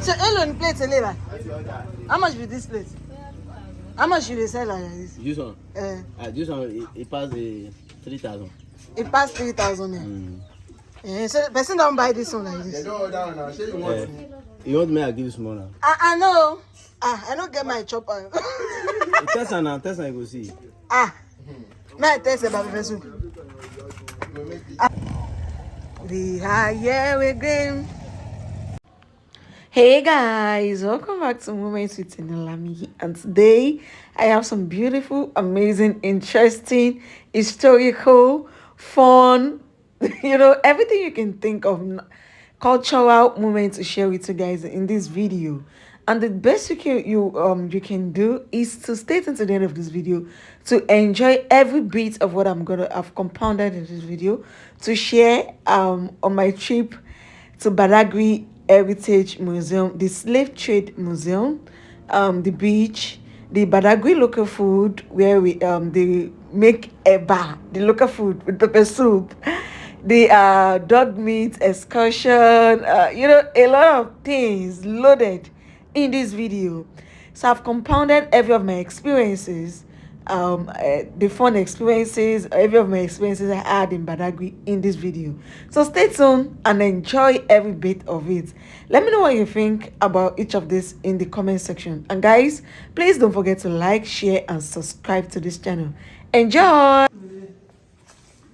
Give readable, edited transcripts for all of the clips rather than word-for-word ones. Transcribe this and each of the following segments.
So, alone plate a liver. How much with this plate? How much should they sell like this? This one? This one, it passed 3,000. It passed 3,000. So the person don't buy this one like this. You want me to give you small now? I know. I don't get my chopper. Test and you go see. May I test about the soup? We are here again. Hey guys, welcome back to Moments with Enelami, and today I have some beautiful, amazing, interesting, historical, fun, everything you can think of, cultural moments to share with you guys in this video. And the best you can do is to stay until the end of this video to enjoy every bit of what I've compounded in this video to share on my trip to Badagry Heritage Museum, the Slave Trade Museum, the beach, the Badagry local food where they make eba, the local food with pepper soup, the dog meat excursion, a lot of things loaded in this video. So I've compounded every of my experiences, the fun experiences, every of my experiences I had in Badagry in this video. So stay tuned and enjoy every bit of it. Let me know what you think about each of this in the comment section. And guys, please don't forget to like, share, and subscribe to this channel. Enjoy!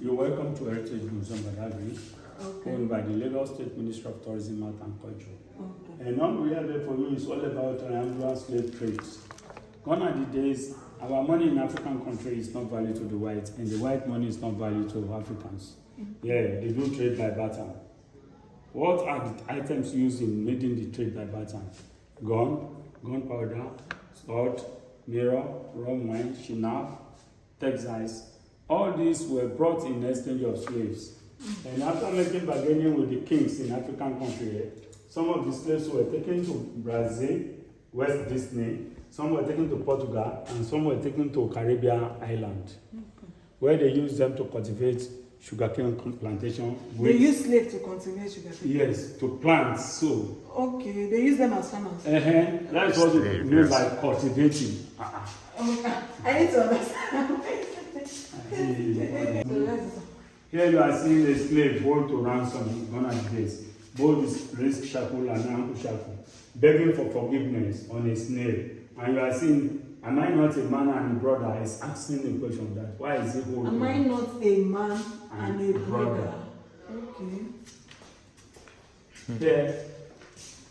You're welcome to Heritage Museum Badagry, owned by the Lagos State Ministry of Tourism, Art and Culture. And what we have there for you is all about triangular slave trades. Gone are the days, our money in African country is not valued to the whites, and the white money is not valued to Africans. Yeah, they do trade by barter. What are the items used in making the trade by barter? Gunpowder, salt, mirror, rum wine, shinap, textiles. All these were brought in exchange of slaves. And after making bargaining with the kings in African country, some of the slaves were taken to Brazil, West Disney, some were taken to Portugal, and some were taken to Caribbean island, where they used them to cultivate sugarcane plantation. They use slaves to cultivate sugarcane? Yes, to plant, so. Okay, they use them as farmers? That's what it means by cultivating. I need to understand. Here you are seeing a slave hold to ransom gone at days. Both his wrist shackle and ankle shackle, begging for forgiveness on a snail. And you are seeing, am I not a man and a brother? He's asking the question that why is he holding? Am I not a man and a brother? Okay. Here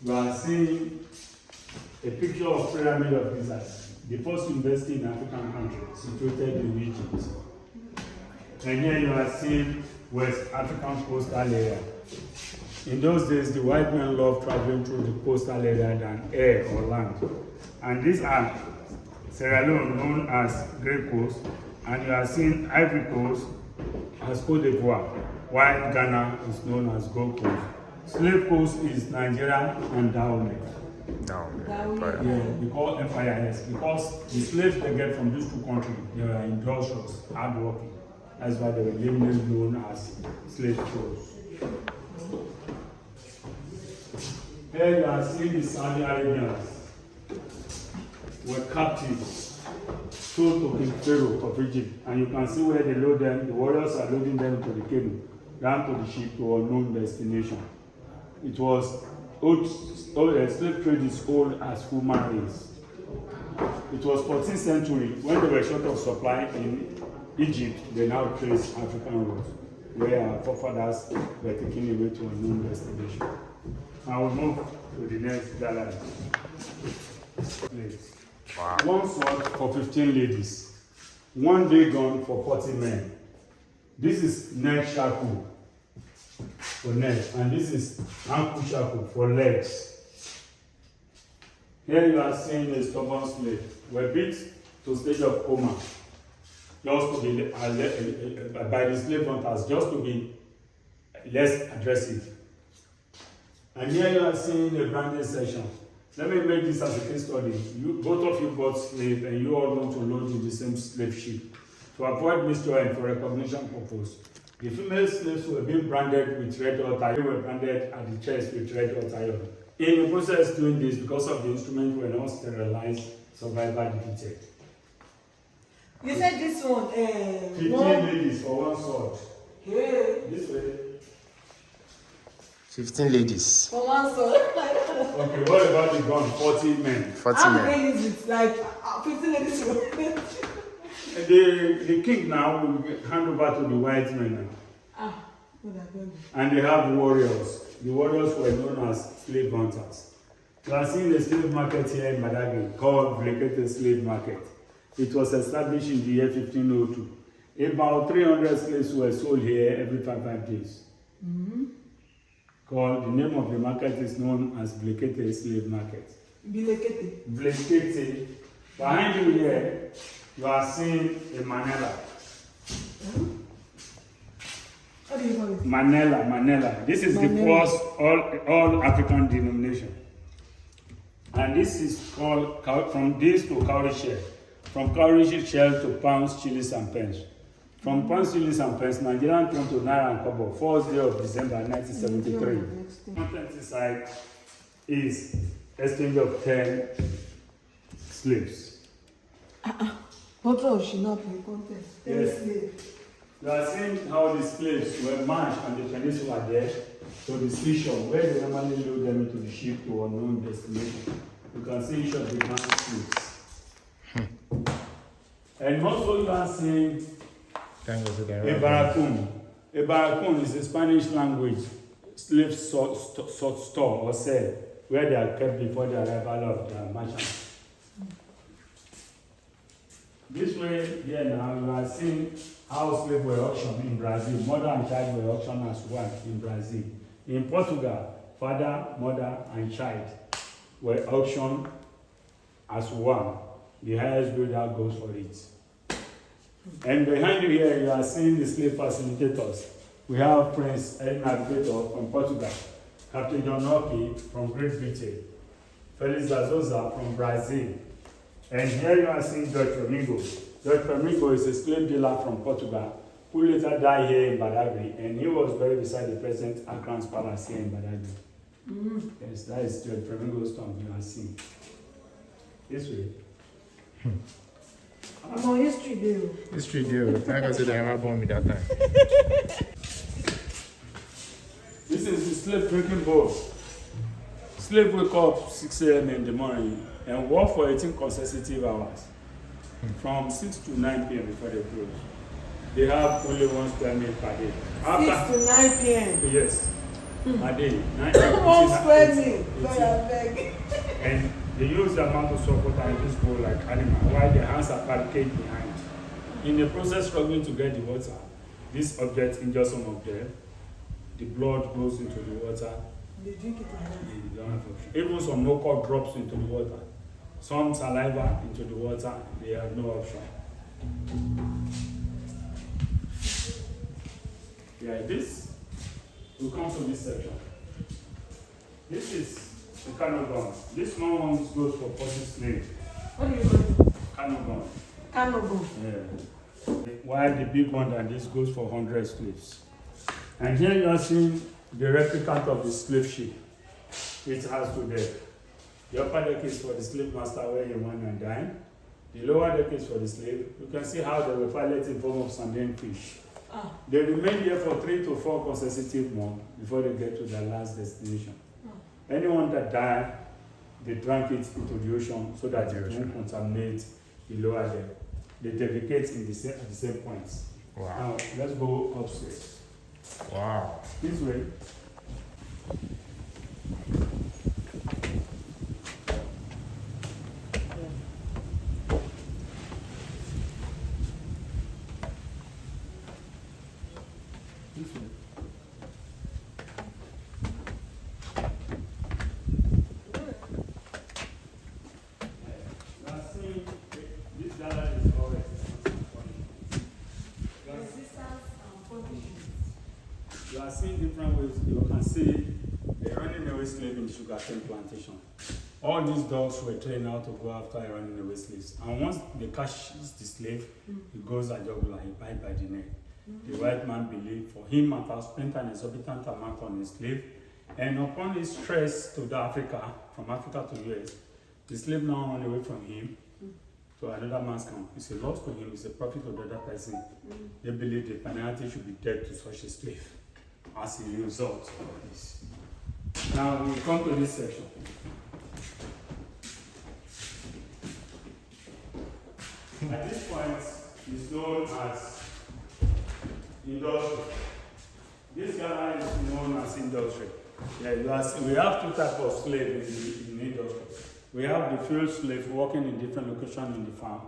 you are seeing a picture of Pyramid of Giza, the first university in African country, situated in Egypt. And here you are seeing West African coastal area. In those days, the white men loved traveling through the coastal area than air or land. And these are Sierra Leone, known as Grey Coast, and you are seeing Ivory Coast as Côte d'Ivoire, while Ghana is known as Gold Coast. Slave Coast is Nigeria and Dahomey. Yeah, we call FIS because the slaves they get from these two countries, they were industrious, hardworking. That's why they were namely known as slave coast. Here you are seeing the Saudi Arabians were captives, sold to King Pharaoh of Egypt, and you can see where they load them. The warriors are loading them to the canoe, down to the ship to an unknown destination. It was slave trade is old as human race. It was 14th century when they were short of supply in Egypt. They now traced African roads where our forefathers were taken away to a known destination. Now we move to the next gallery. Wow. One sword for 15 ladies, one day gun for 40 men. This is neck shackle for neck, and this is ankle shackle for legs. Here you are seeing a stubborn slave were beat to stage of coma, just to be by the slave hunters, just to be less aggressive. And here you are seeing a branded section. Let me make this as a case study. Both of you bought slave and you all want to load in the same slave ship. To avoid mystery and for recognition purpose, the female slaves were being branded with red hot iron. They were branded at the chest with red hot iron. In the process doing this, because of the instruments were not sterilized, survivor defeated. You said this one, 15 ladies for one sword. Yeah. This way. 15 ladies. For one sword. Okay, what about the gun? 40 men. 40 How men. many is it? Like 15 ladies. The king now will hand over to the white men now. Ah, what happened? And they have warriors. The warriors were known as slave hunters. You are seeing the slave market here in Badagry called Vlegete Slave Market. It was established in the year 1502. About 300 slaves were sold here every 5 days. Called, the name of the market is known as Vlegete Slave Market. Bilekete. Vlegete. Behind you here, you are seeing a Manila. What do you call it? Manila. This is the first all African denomination. And this is called from this to cowrie shell. From cowrie shell to pounds, shillings, and pence. From pounds, shillings, and pence, Nigerian turned to Naira and Kobo, 4th day of December 1973. Content inside is exchange of 10 slaves. What of she not pay contest? Yes. You are seeing how the slaves were marched on the peninsula there to the seashore where they normally load them into the ship to unknown destination. You can see each of the grand slaves. And also you are seeing a barracoon. A barracoon is a Spanish language slave store or cell where they are kept before the arrival of their merchants. This way here now you are seeing how slaves were auctioned in Brazil. Mother and child were auctioned as one in Brazil. In Portugal, father, mother, and child were auctioned as one. The highest bidder goes for it. And behind you here, you are seeing the slave facilitators. We have Prince El Navigator from Portugal, Captain John Hockey from Great Britain, Felix Azosa from Brazil. And here you are seeing George Flamingo. George Flamingo is a slave dealer from Portugal who later died here in Badagry, and he was buried beside the present Akran's Palace here in Badagry. Yes, that is George Flamingo's tomb you are seeing. This way. I'm on history day. History deal. I can say they never born me that time. This is the slave drinking bowl. Slave wake up 6 a.m. in the morning and work for 18 consecutive hours from 6 to 9 p.m. before they close. They have only 1 square meal per day. 6 to 9 p.m. Yes, per day. 1 square meal. 18. Sorry, I beg. And they use the amount of support and just go like animal while their hands are barricaded behind. In the process struggling to get the water, this object injures some of them. The blood goes into the water. They drink it like that. They don't have option. Even some no-cut drops into the water. Some saliva into the water. They have no option. Yeah, this will come to this section. This is the cano gun. This small one goes for 40 slaves. What do you call it? Cano gun. Canogo. Yeah. While the big one and this goes for 100 slaves. And here you are seeing the replicant of the slave ship. It has two decks. The upper deck is for the slave master where he went and dined. The lower deck is for the slave. You can see how they were piloted in form of sardine fish. They remain here for 3 to 4 consecutive months before they get to their last destination. Anyone that died, they drank it into the ocean so that it won't contaminate the lower deck. They defecate at the same points. Wow. Now, let's go upstairs. Wow. This way. This way. This gallery is all you are seeing different ways. You can see a running away slave in sugarcane plantation. All these dogs were trained how to go after a running away slaves. And once they catches the slave, he goes a jugular, he bites by the neck. The white man believed for him to have spent an exorbitant amount on his slave, And upon his trace to Africa, from Africa to US, the slave now ran away from him to another man's camp. It's a loss to him, it's a profit to the other person. They believe the penalty should be dead to such a slave as a result of this. Now we come to this section. At this point, it's known as industry. This gallery is known as industry. Yeah, we have two types of slaves in industry. We have the field slave working in different locations in the farm,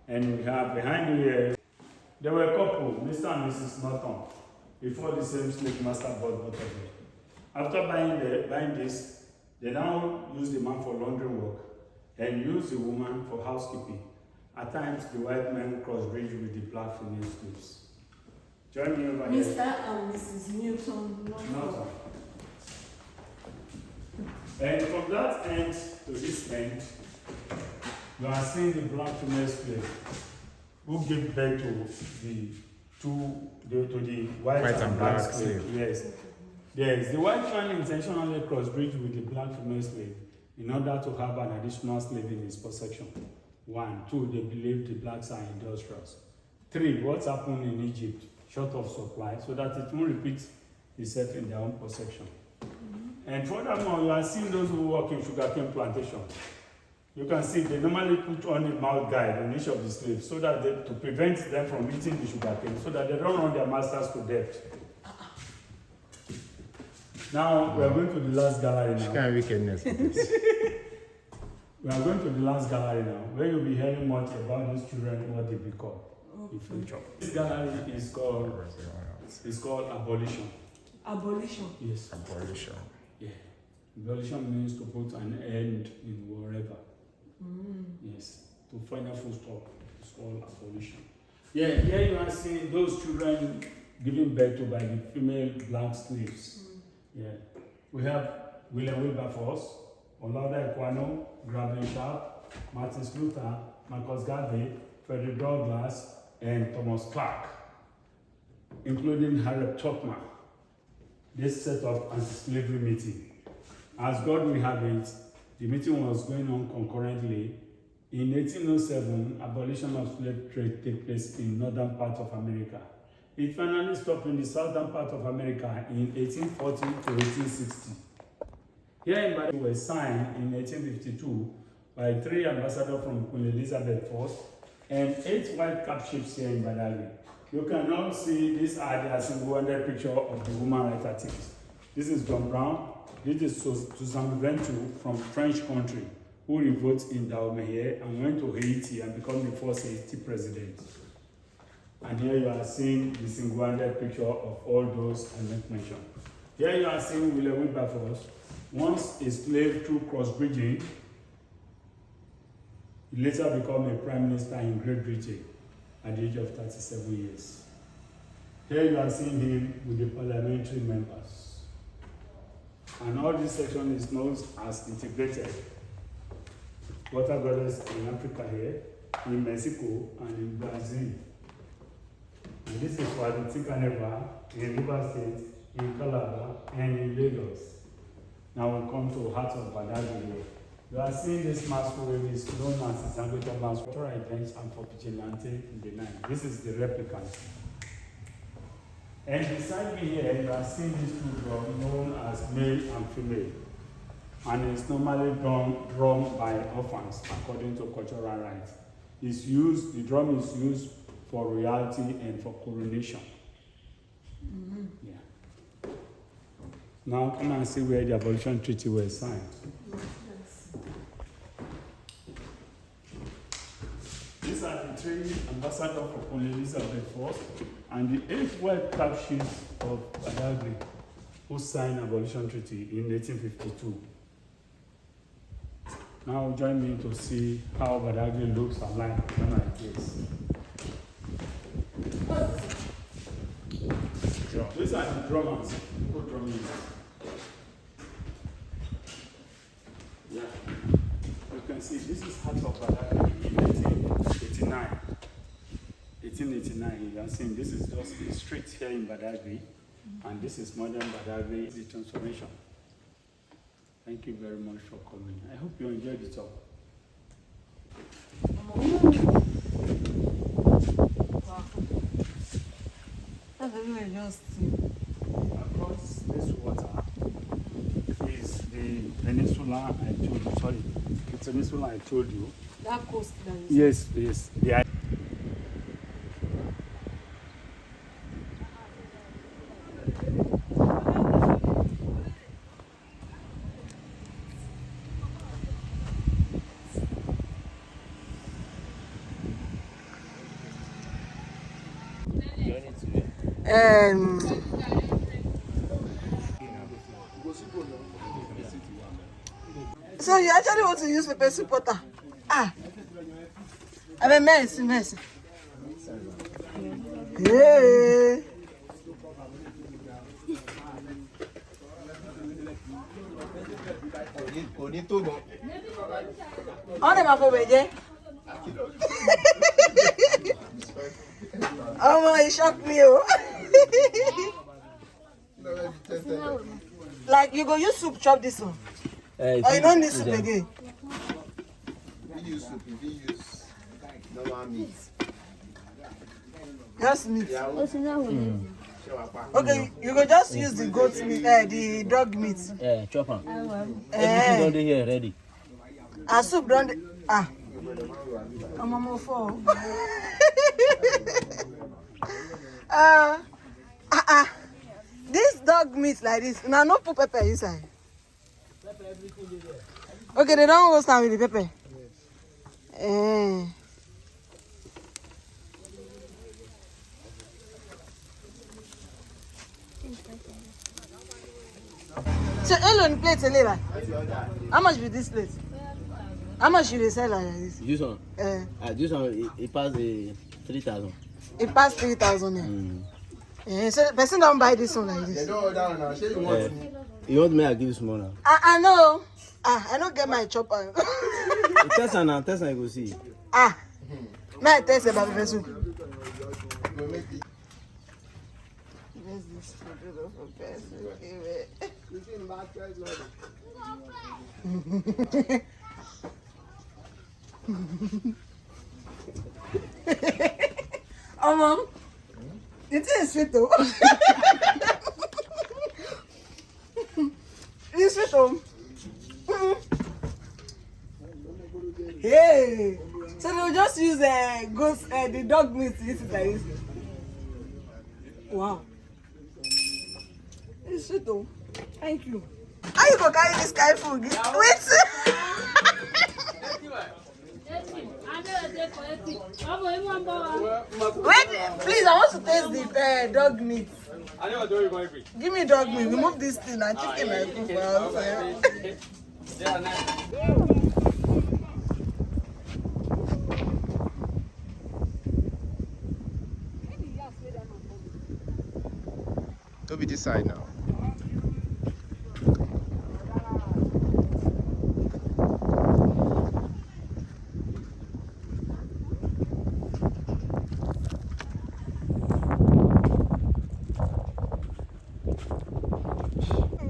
and we have behind you here, there were a couple, Mr. and Mrs. Norton, before the same slave master bought both of them. After buying this, they now use the man for laundry work and use the woman for housekeeping. At times, the white men cross-bridge with the black female slaves. Join me over here. Mr. and Mrs. Newton. Norton. And from that end to this end, you are seeing the black female slave who gave birth to the white and black slave. Yes. Yes, the white man intentionally crossbreed with the black female slave in order to have an additional slave in his possession. 1. 2, they believe the blacks are industrious. 3, what happened in Egypt? Short of supply, so that it won't repeat itself in their own possession. And furthermore, you are seeing those who work in sugarcane plantation. You can see they normally put on a mouth guard on each of the slaves so that to prevent them from eating the sugarcane, so that they don't run their masters to death. Now, we are going to the last gallery now. Kind of wickedness with this. We are going to the last gallery now, where you'll be hearing much about these children, what they become in future. This gallery is called abolition. Abolition? Yes. Abolition. Yeah. Abolition means to put an end in wherever. Yes. To final full stop. It's called abolition. Yeah, here you are seeing those children given birth to by the female black slaves. Yeah. We have William Wilberforce, Olaudah Equiano, Gravely Sharp, Martin Luther, Marcus Garvey, Frederick Douglass, and Thomas Clark, including Harriet Tubman. They set up anti-slavery meeting. As God will have it, the meeting was going on concurrently. In 1807, abolition of slave trade took place in northern part of America. It finally stopped in the southern part of America in 1840 to 1860. Here in Badagry was signed in 1852 by 3 ambassadors from Queen Elizabeth I and 8 white cap chiefs here in Badagry. You can now see this idea single-handed picture of the woman right at it. This is John Brown. This is Susan Venture from French country, who revolted in Dahomey and went to Haiti and became the first Haiti president. And here you are seeing the single-handed picture of all those I mentioned. Here you are seeing William Wilberforce, once a slave through cross-breeding. He later became a prime minister in Great Britain at the age of 37 years. Here you are seeing him with the parliamentary members. And all this section is known as integrated water gardens in Africa here, in Mexico, and in Brazil. And this is for the Tinkaneva in River State, in Calabar, and in Lagos. Now we come to heart of Badagry. You are seeing this masquerade is known as the Zangoto Masquerade for events and for vigilante in the night. This is the replicant. And beside me here, you are seeing these two drums known as male and female. And it's normally drawn by orphans according to cultural rites. The drum is used for royalty and for coronation. Yeah. Now come and see where the abolition treaty was signed. These are the 3 ambassadors for Queen Elizabeth I and the 8 white cap chiefs of Badagry who signed abolition treaty in 1852. Now join me to see how Badagry looks alive like this. These are the drummers who drum music. Yeah. You can see this is Heart of Badagry in 1889. 1889, you are seeing this is just the street here in Badagry, and this is modern Badagry, the transformation. Thank you very much for coming. I hope you enjoyed the talk. That's everywhere just Across this water is the peninsula I told you. Sorry, the peninsula I told you. that coast that is. Yes, yes. The So you actually want to use pepper soup water? Ah. I mean, mercy. Yeah. On est ma pauvre, oh my, it shocked me. Oh. Like you go use soup chop this one. Oh, you don't need soup again. We use soup, we use normal meat. Just meat. Mm. Okay, you go just use the goat meat, the dog meat. Yeah, chop on. Everything Eh, done dey here ready. a soup done. Ah. I'm on for. This dog meat like this. Now no put pepper inside. Okay, they don't go stand with the pepper. Eh. So, alone plate, Eleva. How much be this plate? How much you dey sell like this? This one, this one, it pass the 3,000. It passed 3,000 naira. Mm. So the person don't buy this one like They this. don't order now. Say you want me. You want me to give you small now? I know. I don't get my chopper. Test am now, test am you go see. May I taste about the soup? Go make it. Where's this food for person? Okay, You see in back price order. Mom, it is sweet though. It's sweet though. Hey, so they'll just use the dog meat to eat it like this. Wow, it's sweet though. Thank you. How you go carry this kind of food? Wait. Wait, please, I want to taste the dog meat. Give me dog meat. Remove this thing and chicken my food for outside. Don't be this side now.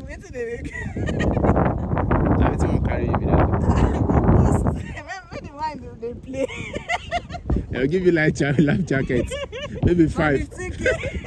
Wetin dey make? Now it's gonna carry you with that. When the wine dey play. They'll give you life jacket, maybe 5. 15K.